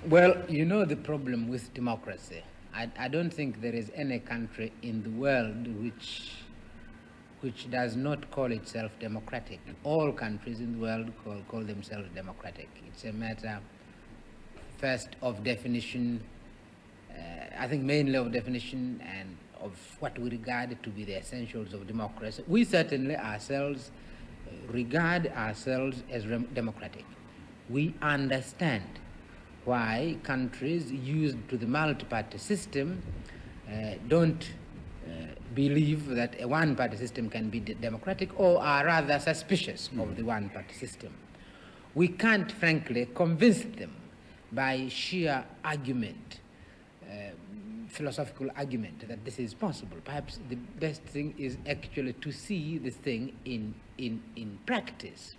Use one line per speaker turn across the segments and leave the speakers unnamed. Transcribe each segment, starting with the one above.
Well, you know the problem with democracy. I don't think there is any country in the world which does not call itself democratic. All countries in the world call themselves democratic. It's a matter, first, of definition, I think mainly of definition and of what we regard to be the essentials of democracy. We certainly ourselves regard ourselves as democratic. We understand why countries used to the multi-party system don't believe that a one-party system can be democratic, or are rather suspicious of the one-party system. We can't, frankly, convince them by sheer argument, philosophical argument, that this is possible. Perhaps the best thing is actually to see this thing in practice.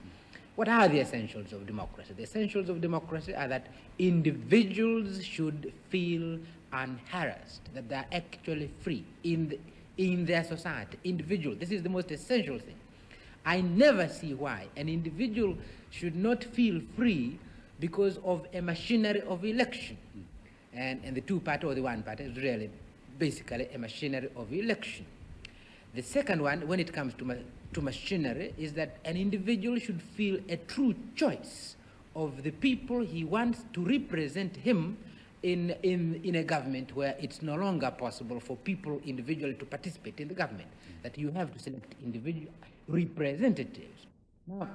What are the essentials of democracy? The essentials of democracy are that individuals should feel unharassed, that they are actually free in their society. Individual, this is the most essential thing. I never see why an individual should not feel free because of a machinery of election. And the two-party or the one-party is really basically a machinery of election. The second one, when it comes to machinery, is that an individual should feel a true choice of the people he wants to represent him in a government where it's no longer possible for people individually to participate in the government, that you have to select individual representatives. Now,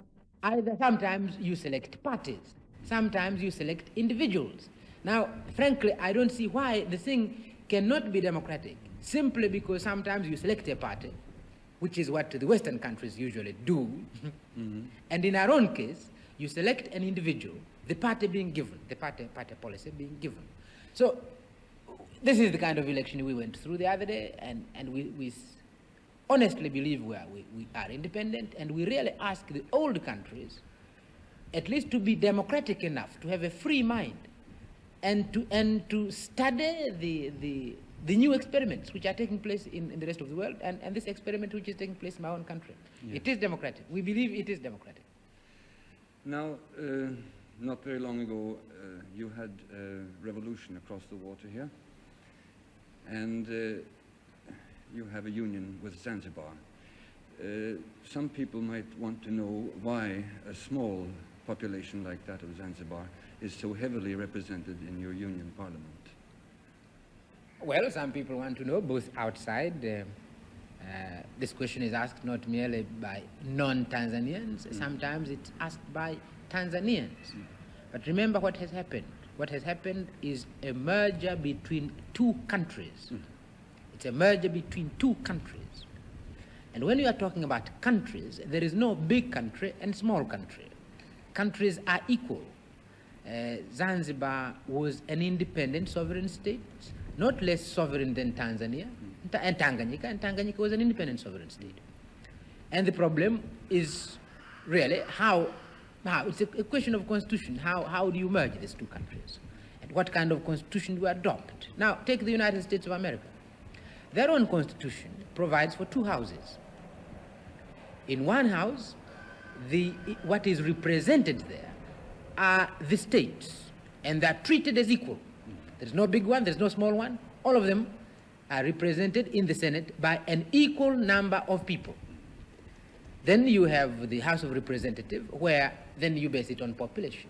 either sometimes you select parties, sometimes you select individuals. Now, frankly, I don't see why the thing cannot be democratic, simply because sometimes you select a party, which is what the Western countries usually do, and in our own case, you select an individual, the party being given, the party policy being given. So this is the kind of election we went through the other day, and we honestly believe we are independent, and we really ask the old countries at least to be democratic enough, to have a free mind, and to study the new experiments which are taking place in the rest of the world, and this experiment which is taking place in my own country. Yeah. It is democratic. We believe it is democratic.
Now, not very long ago, you had a revolution across the water here, and you have a union with Zanzibar. Some people might want to know why a small population like that of Zanzibar is so heavily represented in your union parliament.
Well, some people want to know, both outside. This question is asked not merely by non-Tanzanians, sometimes it's asked by Tanzanians. But remember what has happened. What has happened is a merger between two countries. It's a merger between two countries. And when you are talking about countries, there is no big country and small country. Countries are equal. Zanzibar was an independent sovereign state, not less sovereign than Tanzania, and Tanganyika was an independent sovereign state. And the problem is really how it's a question of constitution. How do you merge these two countries? And what kind of constitution do you adopt? Now, take the United States of America. Their own constitution provides for two houses. In one house, what is represented there are the states, and they're treated as equal. There's no big one, there's no small one. All of them are represented in the Senate by an equal number of people. Then you have the House of Representatives, where then you base it on population.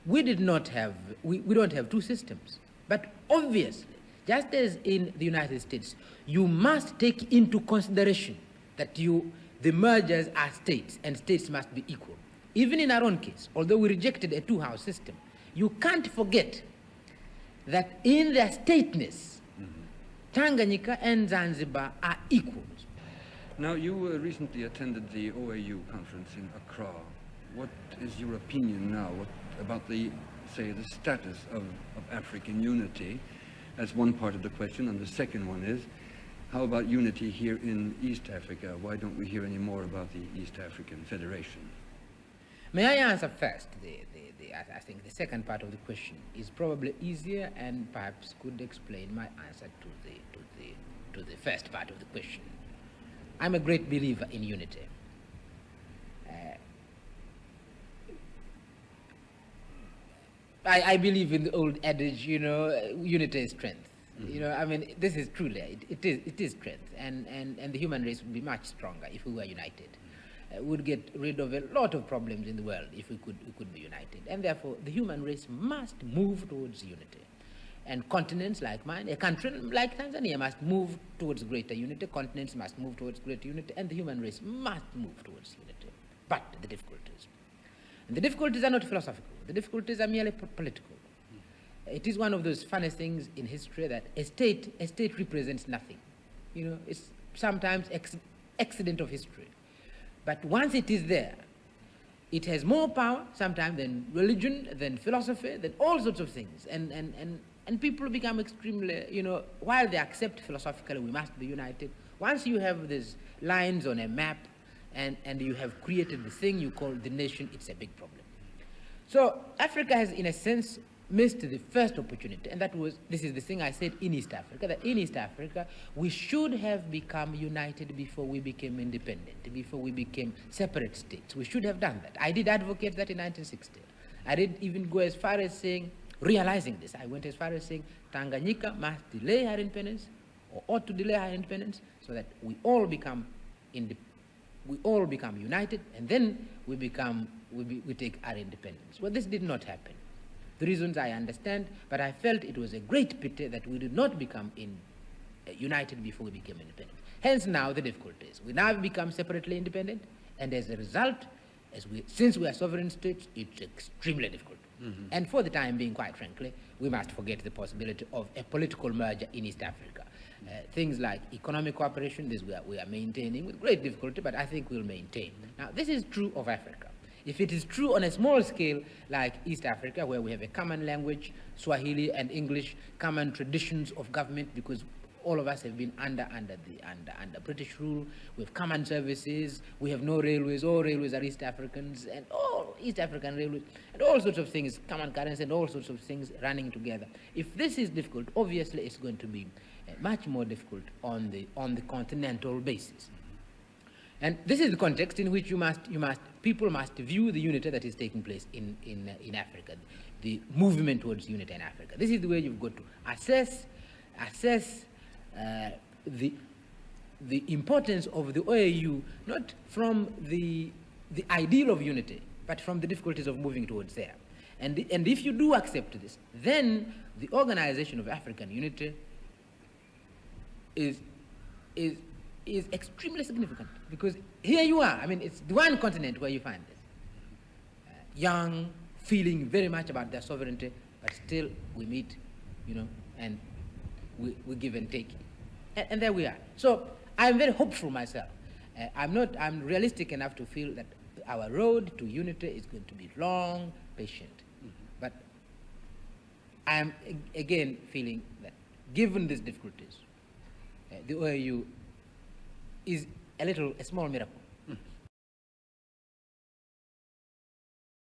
We don't have two systems. But obviously, just as in the United States, you must take into consideration that the mergers are states, and states must be equal. Even in our own case, although we rejected a two-house system, you can't forget that in their stateness, Tanganyika and Zanzibar are equals.
Now, you recently attended the OAU conference in Accra. What is your opinion now about the status of African unity as one part of the question? And the second one is, how about unity here in East Africa? Why don't we hear any more about the East African Federation?
May I answer first? I think the second part of the question is probably easier and perhaps could explain my answer to the first part of the question. I'm a great believer in unity. I believe in the old adage, you know, unity is strength. You know, I mean, this is truly, it is strength. And the human race would be much stronger if we were united. We'd get rid of a lot of problems in the world if we could be united. And therefore, the human race must move towards unity. And continents like mine, a country like Tanzania must move towards greater unity, continents must move towards greater unity, and the human race must move towards unity. But the difficulties. And the difficulties are not philosophical. The difficulties are merely political. It is one of those funny things in history that a state represents nothing. You know, it's sometimes accident of history. But once it is there, it has more power sometimes than religion, than philosophy, than all sorts of things. And people become extremely, you know, while they accept philosophically we must be united, once you have these lines on a map and you have created the thing you call the nation, it's a big problem. So Africa has, in a sense, missed the first opportunity, and that was, this is the thing I said in East Africa, that in East Africa we should have become united before we became independent, before we became separate states. We should have done that. I did advocate that in 1960. I did even go as far as saying, realizing this, I went as far as saying Tanganyika must delay her independence, or ought to delay her independence, so that we all become united, and then we take our independence. Well, this did not happen. The reasons I understand, but I felt it was a great pity that we did not become united before we became independent. Hence now the difficulties. We now become separately independent, and as a result, since we are sovereign states, it's extremely difficult. Mm-hmm. And for the time being, quite frankly, we must forget the possibility of a political merger in East Africa. Things like economic cooperation, this we are maintaining with great difficulty, but I think we'll maintain. Now, this is true of Africa. If it is true on a small scale like East Africa, where we have a common language, Swahili and English, common traditions of government, because all of us have been under British rule, we have common services, we have no railways, all railways are East Africans, and all East African railways, and all sorts of things, common currency and all sorts of things running together. If this is difficult, obviously it's going to be much more difficult on the continental basis. And this is the context in which people must view the unity that is taking place in Africa, the movement towards unity in Africa. This is the way you've got to assess the importance of the OAU, not from the ideal of unity, but from the difficulties of moving towards there. And if you do accept this, then the organization of African unity is extremely significant, because here you are. I mean, it's the one continent where you find this. Young, feeling very much about their sovereignty, but still we meet, you know, and we give and take. And there we are. So I'm very hopeful myself. I'm realistic enough to feel that our road to unity is going to be long, patient. Mm-hmm. But I'm again feeling that given these difficulties, the OAU is a small miracle.